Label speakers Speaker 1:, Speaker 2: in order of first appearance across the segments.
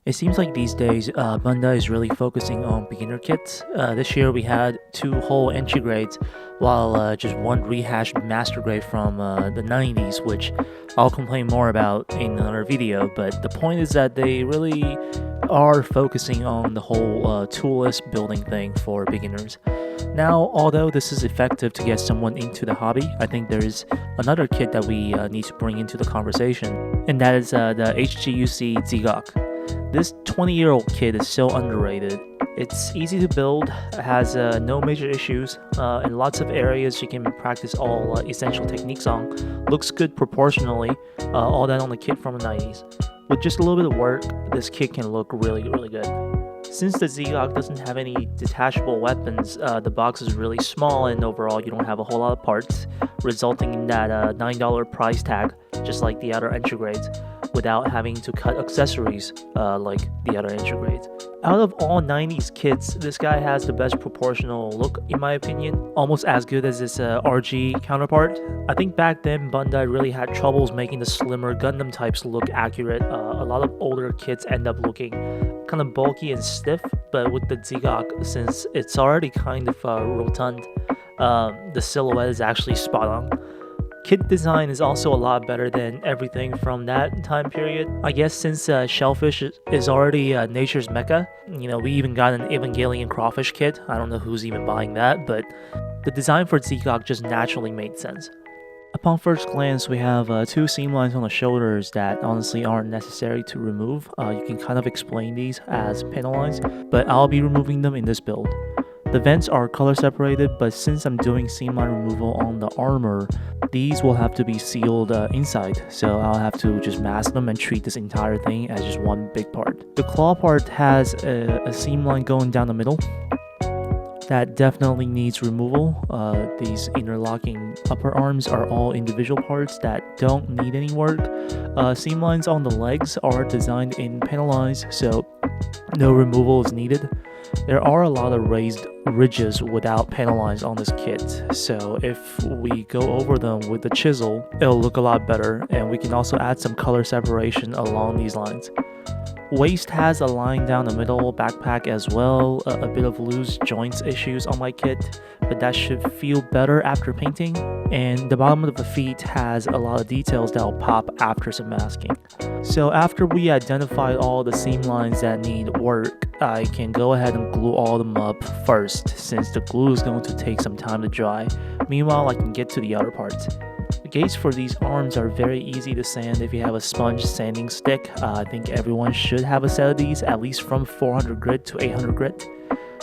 Speaker 1: It seems like these days, Bandai is really focusing on beginner kits. This year we had 2 whole entry grades, while just 1 rehashed master grade from the 90s, which I'll complain more about in another video. But the point is that they really are focusing on the whole toolless building thing for beginners. Now, although this is effective to get someone into the hobby, I think there is another kit that we need to bring into the conversation, and that is the HGUC Zeon. This 20-year-old kit is so underrated. It's easy to build, has no major issues, in lots of areas you can practice all essential techniques on. Looks good proportionally, all that on the kit from the 90s. With just a little bit of work, this kit can look really good. Since the Zeon doesn't have any detachable weapons, the box is really small and overall you don't have a whole lot of parts, resulting in that $9 price tag, just like the other entry grades, without having to cut accessories like the other entry grades. Out of all 90s kits, this guy has the best proportional look in my opinion, almost as good as his RG counterpart. I think back then Bandai really had troubles making the slimmer Gundam types look accurate. A lot of older kits end up looking kind of bulky and stiff, but with the Zeon, since it's already kind of rotund, the silhouette is actually spot on. Kit design is also a lot better than everything from that time period. I guess since Shellfish is already nature's mecca, we even got an Evangelion crawfish kit. I don't know who's even buying that, but the design for Zeon just naturally made sense. Upon first glance, we have 2 seam lines on the shoulders that honestly aren't necessary to remove. You can kind of explain these as panel lines, but I'll be removing them in this build. The vents are color separated, but since I'm doing seam line removal on the armor, these will have to be sealed inside, so I'll have to just mask them and treat this entire thing as just one big part. The claw part has a seam line going down the middle that definitely needs removal. These interlocking upper arms are all individual parts that don't need any work. Seam lines on the legs are designed in panel lines, so no removal is needed. There are a lot of raised ridges without panel lines on this kit, so if we go over them with the chisel, it'll look a lot better, and we can also add some color separation along these lines. Waist has a line down the middle, backpack as well, a bit of loose joints issues on my kit, but that should feel better after painting. And the bottom of the feet has a lot of details that will pop after some masking. So after we identify all the seam lines that need work, I can go ahead and glue all of them up first, since the glue is going to take some time to dry. Meanwhile, I can get to the other parts. The gates for these arms are very easy to sand if you have a sponge sanding stick. I think everyone should have a set of these, at least from 400 grit to 800 grit.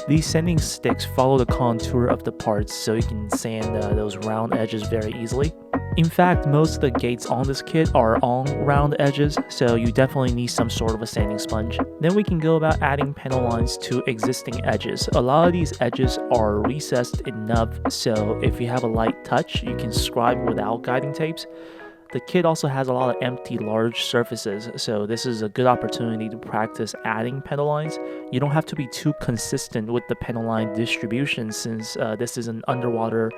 Speaker 1: These sanding sticks follow the contour of the parts, so you can sand those round edges very easily. In fact, most of the gates on this kit are on round edges, so you definitely need some sort of a sanding sponge. Then we can go about adding panel lines to existing edges. A lot of these edges are recessed enough, so if you have a light touch, you can scribe without guiding tapes. The kit also has a lot of empty large surfaces, so this is a good opportunity to practice adding panel lines. You don't have to be too consistent with the panel line distribution since this is an underwater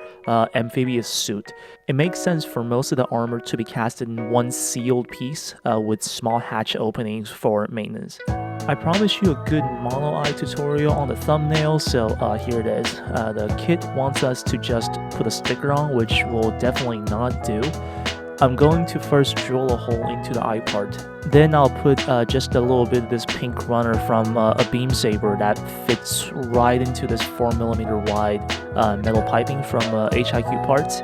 Speaker 1: amphibious suit. It makes sense for most of the armor to be casted in one sealed piece with small hatch openings for maintenance. I promised you a good mono eye tutorial on the thumbnail, so here it is. The kit wants us to just put a sticker on, which we'll definitely not do. I'm going to first drill a hole into the eye part. Then I'll put just a little bit of this pink runner from a beam saber that fits right into this 4mm wide metal piping from HGUC parts.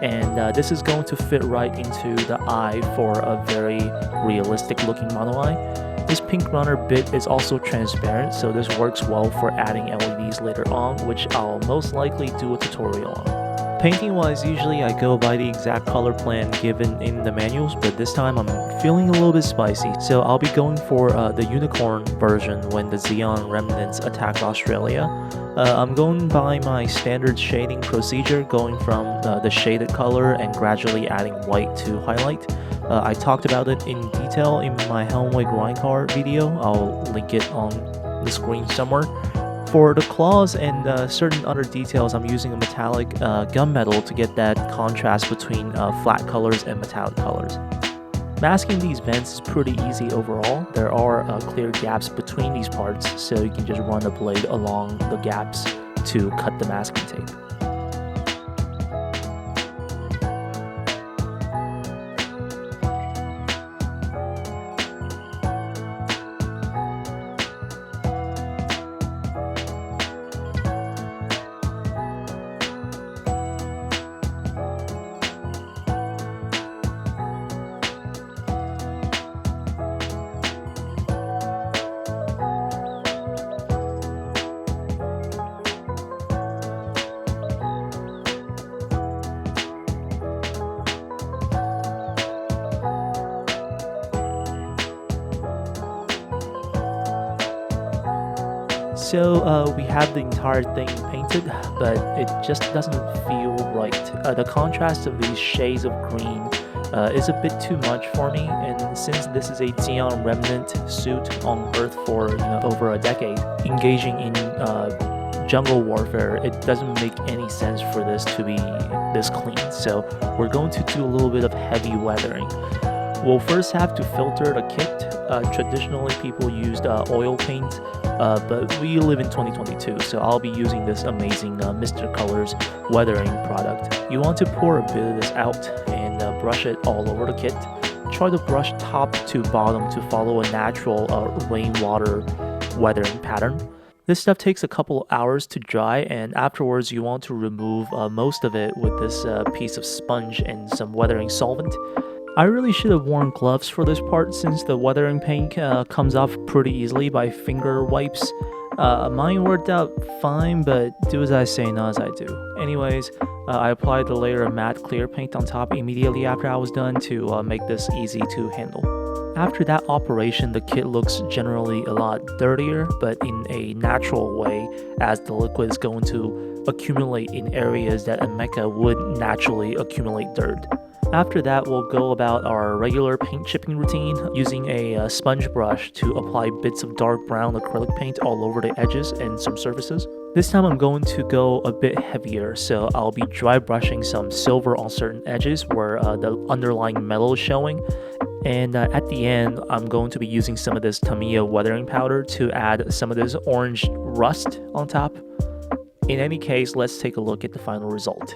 Speaker 1: And this is going to fit right into the eye for a very realistic looking mono eye. This pink runner bit is also transparent, so this works well for adding LEDs later on, which I'll most likely do a tutorial on. Painting wise, usually I go by the exact color plan given in the manuals, but this time I'm feeling a little bit spicy, so I'll be going for the unicorn version when the Zeon remnants attack Australia. I'm going by my standard shading procedure, going from the shaded color and gradually adding white to highlight. I talked about it in detail in my Helmway Grindcar video. I'll link it on the screen somewhere. For the claws and certain other details, I'm using a metallic gunmetal to get that contrast between flat colors and metallic colors. Masking these vents is pretty easy overall. There are clear gaps between these parts, so you can just run the blade along the gaps to cut the masking tape. So we have the entire thing painted, but it just doesn't feel right. The contrast of these shades of green is a bit too much for me, and since this is a Zeon remnant suit on Earth for over a decade, engaging in jungle warfare, it doesn't make any sense for this to be this clean. So we're going to do a little bit of heavy weathering. We'll first have to filter the kit. Traditionally, people used oil paint, but we live in 2022, so I'll be using this amazing Mr. Colors weathering product. You want to pour a bit of this out and brush it all over the kit. Try to brush top to bottom to follow a natural rainwater weathering pattern. This stuff takes a couple hours to dry, and afterwards you want to remove most of it with this piece of sponge and some weathering solvent. I really should have worn gloves for this part since the weathering paint comes off pretty easily by finger wipes. Mine worked out fine, but do as I say, not as I do. Anyways, I applied the layer of matte clear paint on top immediately after I was done to make this easy to handle. After that operation, the kit looks generally a lot dirtier, but in a natural way, as the liquid is going to accumulate in areas that a mecha would naturally accumulate dirt. After that, we'll go about our regular paint chipping routine using a sponge brush to apply bits of dark brown acrylic paint all over the edges and some surfaces. This time I'm going to go a bit heavier, so I'll be dry brushing some silver on certain edges where the underlying metal is showing. And at the end, I'm going to be using some of this Tamiya weathering powder to add some of this orange rust on top. In any case, let's take a look at the final result.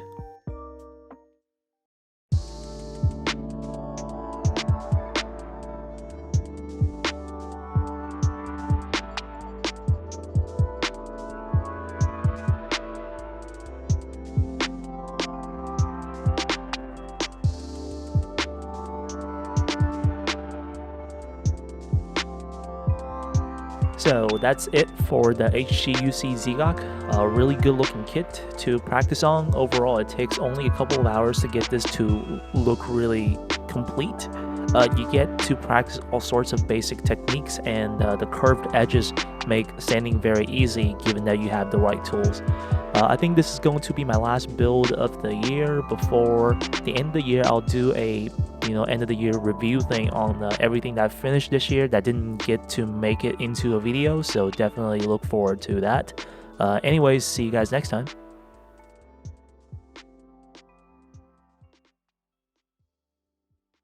Speaker 1: So that's it for the HGUC Zeon, a really good looking kit to practice on. Overall, it takes only a couple of hours to get this to look really complete. You get to practice all sorts of basic techniques, and the curved edges make sanding very easy given that you have the right tools. I think this is going to be my last build of the year. Before the end of the year, I'll do a end of the year review thing on everything that I finished this year that didn't get to make it into a video, so definitely look forward to that. Anyways, see you guys next time.